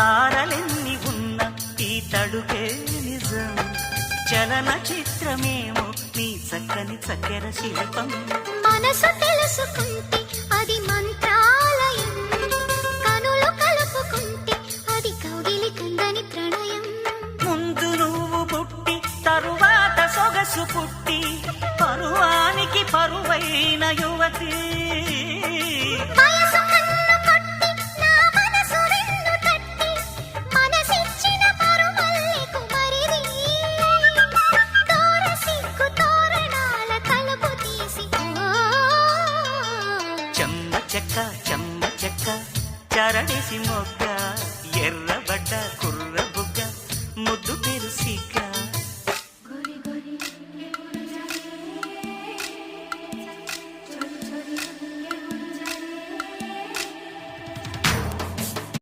తారలెన్ని ఉన్న ఈ తడుకే నిజం చలన చిత్రమేమో నీ చక్కని చక్కెర శిల్పం మనసు తెలుసుకుంటే అది మంత్రాలయం కనులు కలుపుకుంటే అది కౌగిలి కందని ప్రణయం ముందు నువ్వు పుట్టి తరువాత సొగసు పుట్టి పరువానికి పరువైన యువతి వయసు కన్ను కొట్టి నా మనసు వెన్ను తట్టి మనసిచ్చిన పరుమల్లెకు మరిది తోర సిగ్గు తోరణాల తలుపు తీసి చెమ్మ చెక్క చరణేసి మొక్క ఎర్రబడ్డ